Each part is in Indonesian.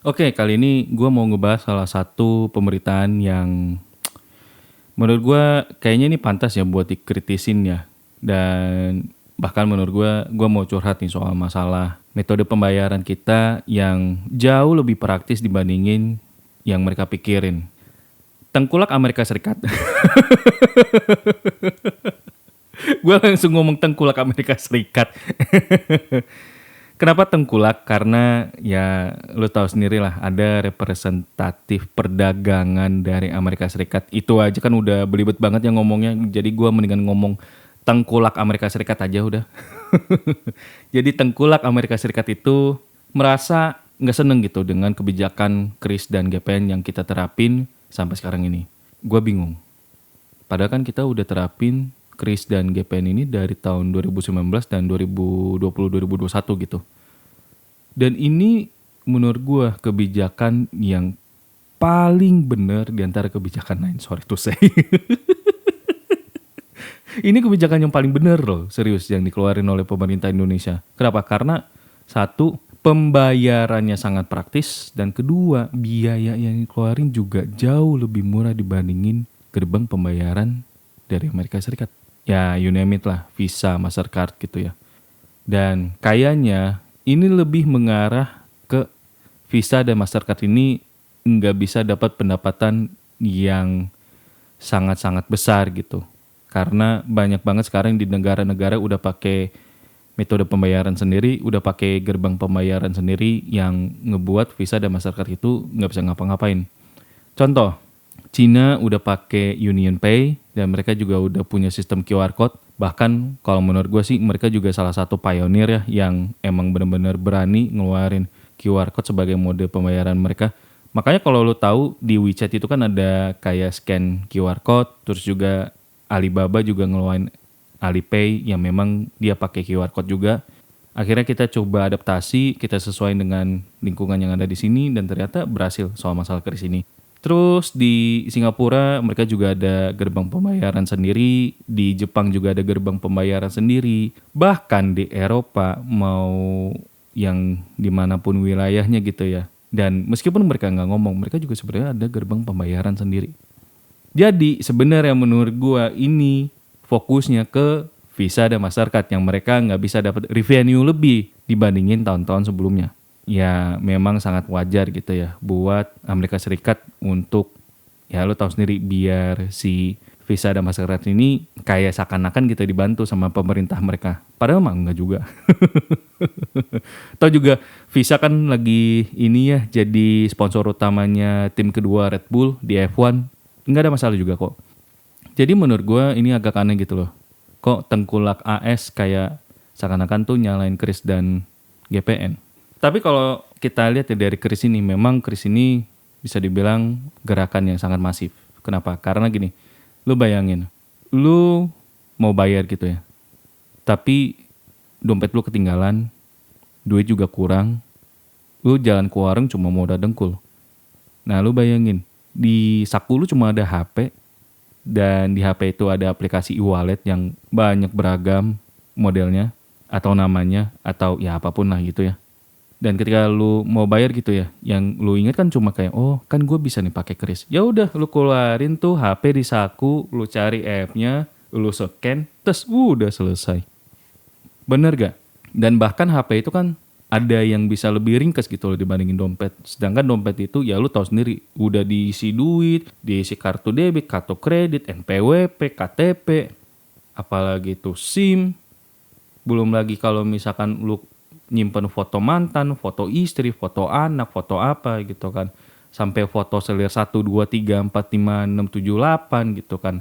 Oke, kali ini gue mau ngebahas salah satu pemberitaan yang menurut gue kayaknya ini pantas ya buat dikritisin ya. Dan bahkan menurut gue mau curhat nih soal masalah metode pembayaran kita yang jauh lebih praktis dibandingin yang mereka pikirin. Tengkulak Amerika Serikat. Gue langsung ngomong tengkulak Amerika Serikat. Kenapa tengkulak? Karena ya lu tahu sendiri lah ada representatif perdagangan dari Amerika Serikat. Itu aja kan udah belibet banget yang ngomongnya. Jadi gua mendingan ngomong tengkulak Amerika Serikat aja udah. Jadi tengkulak Amerika Serikat itu merasa nggak seneng gitu dengan kebijakan KRIS dan GPN yang kita terapin sampai sekarang ini. Gua bingung. Padahal kan kita udah terapin KRIS dan GPN ini dari tahun 2019 dan 2020-2021 gitu. Dan ini menurut gue kebijakan yang paling benar di antara kebijakan lain. Sorry to say. Ini kebijakan yang paling benar loh, serius yang dikeluarin oleh pemerintah Indonesia. Kenapa? Karena satu, pembayarannya sangat praktis, dan kedua, biaya yang dikeluarin juga jauh lebih murah dibandingin gerbang pembayaran dari Amerika Serikat. Ya, you name it lah, Visa, Mastercard gitu ya. Dan kayaknya ini lebih mengarah ke Visa dan Mastercard ini nggak bisa dapat pendapatan yang sangat-sangat besar gitu. Karena banyak banget sekarang di negara-negara udah pakai metode pembayaran sendiri, udah pakai gerbang pembayaran sendiri yang ngebuat Visa dan Mastercard itu nggak bisa ngapa-ngapain. Contoh, Cina udah pakai Union Pay dan mereka juga udah punya sistem QR Code. Bahkan kalau menurut gue sih mereka juga salah satu pionir ya yang emang benar-benar berani ngeluarin QR Code sebagai mode pembayaran mereka. Makanya kalau lo tahu di WeChat itu kan ada kayak scan QR Code, terus juga Alibaba juga ngeluarin Alipay yang memang dia pakai QR Code juga. Akhirnya kita coba adaptasi, kita sesuai dengan lingkungan yang ada di sini dan ternyata berhasil soal masalah kris ini. Terus di Singapura mereka juga ada gerbang pembayaran sendiri, di Jepang juga ada gerbang pembayaran sendiri, bahkan di Eropa mau yang dimanapun wilayahnya gitu ya. Dan meskipun mereka nggak ngomong, mereka juga sebenarnya ada gerbang pembayaran sendiri. Jadi sebenarnya menurut gua ini fokusnya ke Visa dan Mastercard yang mereka nggak bisa dapat revenue lebih dibandingin tahun-tahun sebelumnya. Ya memang sangat wajar gitu ya buat Amerika Serikat untuk ya lo tahu sendiri biar si Visa dan Mastercard ini kayak seakan-akan gitu dibantu sama pemerintah mereka. Padahal mah enggak juga. Tahu juga Visa kan lagi ini ya jadi sponsor utamanya tim kedua Red Bull di F1. Nggak ada masalah juga kok. Jadi menurut gue ini agak aneh gitu loh. Kok tengkulak AS kayak seakan-akan tuh nyalain KRIS dan GPN. Tapi kalau kita lihat ya dari KRIS ini, memang KRIS ini bisa dibilang gerakan yang sangat masif. Kenapa? Karena gini, lu bayangin, lu mau bayar gitu ya. Tapi dompet lu ketinggalan, duit juga kurang, lu jalan ke warung cuma modal dengkul. Nah lu bayangin, di saku lu cuma ada HP, dan di HP itu ada aplikasi e-wallet yang banyak beragam modelnya, atau namanya, atau ya apapun lah gitu ya. Dan ketika lu mau bayar gitu ya, yang lu ingat kan cuma kayak, oh kan gue bisa nih pakai kris. Ya udah, lu keluarin tuh HP di saku, lu cari app-nya, lu scan, terus udah selesai. Bener gak? Dan bahkan HP itu kan ada yang bisa lebih ringkas gitu loh dibandingin dompet. Sedangkan dompet itu ya lu tahu sendiri, udah diisi duit, diisi kartu debit, kartu kredit, NPWP, KTP, apalagi tuh SIM. Belum lagi kalau misalkan lu nyimpen foto mantan, foto istri, foto anak, foto apa gitu kan. Sampai foto selir 1, 2, 3, 4, 5, 6, 7, 8 gitu kan.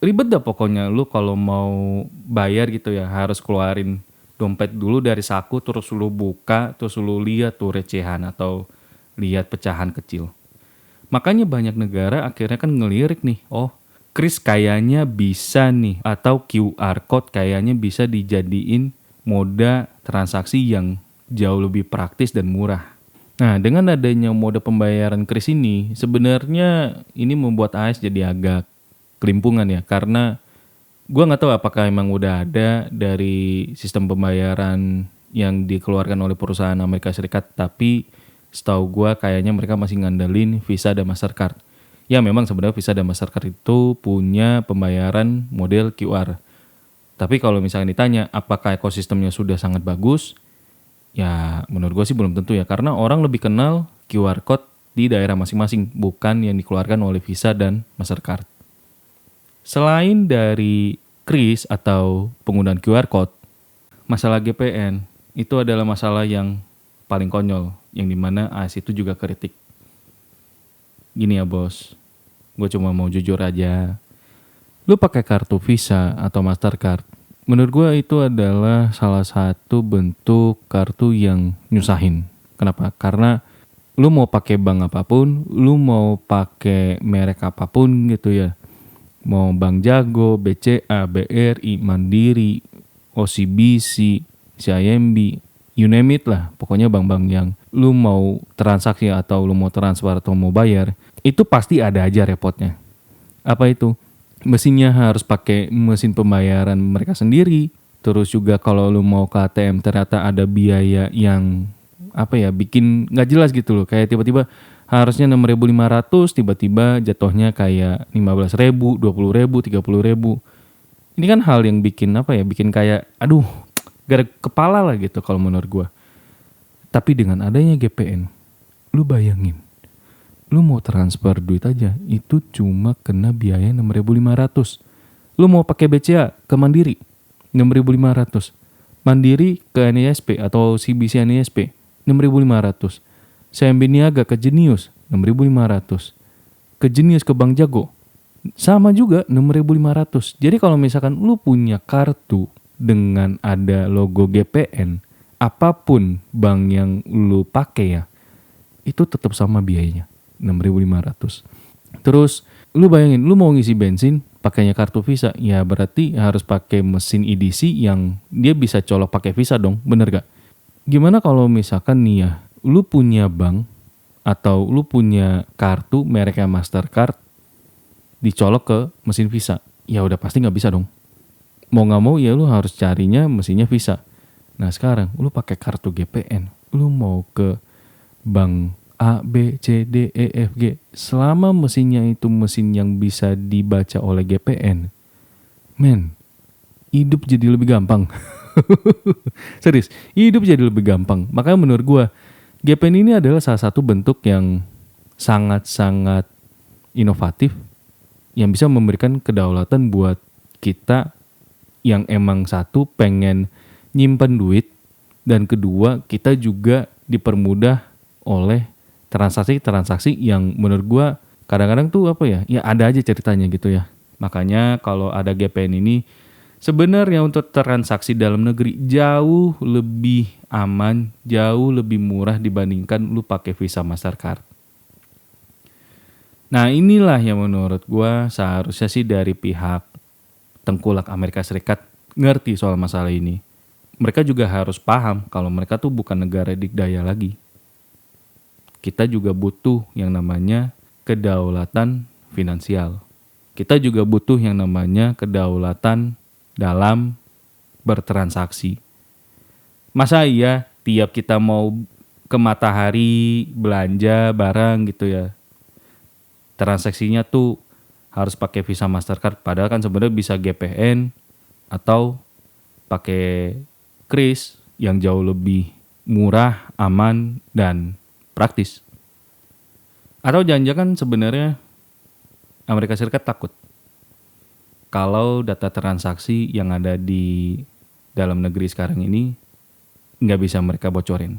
Ribet dah pokoknya lu kalau mau bayar gitu ya harus keluarin dompet dulu dari saku, terus lu buka, terus lu lihat tuh recehan atau lihat pecahan kecil. Makanya banyak negara akhirnya kan ngelirik nih, oh kris kayaknya bisa nih, atau QR code kayaknya bisa dijadiin moda transaksi yang jauh lebih praktis dan murah. Nah, dengan adanya mode pembayaran kris ini, sebenarnya ini membuat AS jadi agak kelimpungan ya, karena gue nggak tahu apakah emang udah ada dari sistem pembayaran yang dikeluarkan oleh perusahaan Amerika Serikat, tapi setahu gue kayaknya mereka masih ngandelin Visa dan Mastercard. Ya memang sebenarnya Visa dan Mastercard itu punya pembayaran model QR. Tapi kalau misalnya ditanya apakah ekosistemnya sudah sangat bagus, ya menurut gue sih belum tentu ya. Karena orang lebih kenal QR Code di daerah masing-masing, bukan yang dikeluarkan oleh Visa dan Mastercard. Selain dari kris atau penggunaan QR Code, masalah GPN itu adalah masalah yang paling konyol, yang dimana AS itu juga kritik. Gini ya bos, gue cuma mau jujur aja. Lu pakai kartu Visa atau Mastercard, menurut gue itu adalah salah satu bentuk kartu yang nyusahin. Kenapa? Karena lu mau pakai bank apapun, lu mau pakai merek apapun gitu ya. Mau Bank Jago, BCA, BRI, Mandiri, OCBC, CIMB, you name it lah. Pokoknya bank-bank yang lu mau transaksi atau lu mau transfer atau mau bayar, itu pasti ada aja repotnya. Apa itu? Mesinnya harus pakai mesin pembayaran mereka sendiri. Terus juga kalau lu mau ke ATM ternyata ada biaya yang bikin nggak jelas gitu loh. Kayak tiba-tiba harusnya 6.500, tiba-tiba jatuhnya kayak 15.000, 20.000, 30.000. Ini kan hal yang bikin bikin kayak aduh, gara kepala lah gitu kalau menurut gua. Tapi dengan adanya GPN, lu bayangin, lu mau transfer duit aja itu cuma kena biaya 6.500. Lu mau pakai BCA ke Mandiri 6.500. Mandiri ke NISP atau CBC NISP 6.500. CIMB Niaga ke Jenius 6.500. Ke Jenius ke Bank Jago sama juga 6.500. Jadi kalau misalkan lu punya kartu dengan ada logo GPN, apapun bank yang lu pakai ya, itu tetap sama biayanya 6.500. Terus lu bayangin, lu mau ngisi bensin pakainya kartu Visa, ya berarti harus pakai mesin EDC yang dia bisa colok pakai Visa dong, bener gak? Gimana kalau misalkan nih ya, lu punya bank atau lu punya kartu mereknya Mastercard dicolok ke mesin Visa, ya udah pasti nggak bisa dong. Mau nggak mau ya lu harus carinya mesinnya Visa. Nah sekarang lu pakai kartu GPN, lu mau ke bank A, B, C, D, E, F, G, selama mesinnya itu mesin yang bisa dibaca oleh GPN, hidup jadi lebih gampang. Serius, hidup jadi lebih gampang. Makanya menurut gue GPN ini adalah salah satu bentuk yang sangat-sangat inovatif yang bisa memberikan kedaulatan buat kita yang emang satu pengen nyimpen duit, dan kedua kita juga dipermudah oleh transaksi-transaksi yang menurut gue kadang-kadang tuh ya ada aja ceritanya gitu ya. Makanya kalau ada GPN ini sebenarnya untuk transaksi dalam negeri jauh lebih aman, jauh lebih murah dibandingkan lu pakai Visa Mastercard. Nah inilah yang menurut gue seharusnya sih dari pihak tengkulak Amerika Serikat ngerti soal masalah ini. Mereka juga harus paham kalau mereka tuh bukan negara dikdaya lagi. Kita juga butuh yang namanya kedaulatan finansial. Kita juga butuh yang namanya kedaulatan dalam bertransaksi. Masa iya tiap kita mau ke Matahari belanja barang gitu ya, transaksinya tuh harus pakai Visa Mastercard, padahal kan sebenarnya bisa GPN atau pakai kris yang jauh lebih murah, aman, dan praktis. Atau jangan-jangan sebenarnya Amerika Serikat takut kalau data transaksi yang ada di dalam negeri sekarang ini nggak bisa mereka bocorin.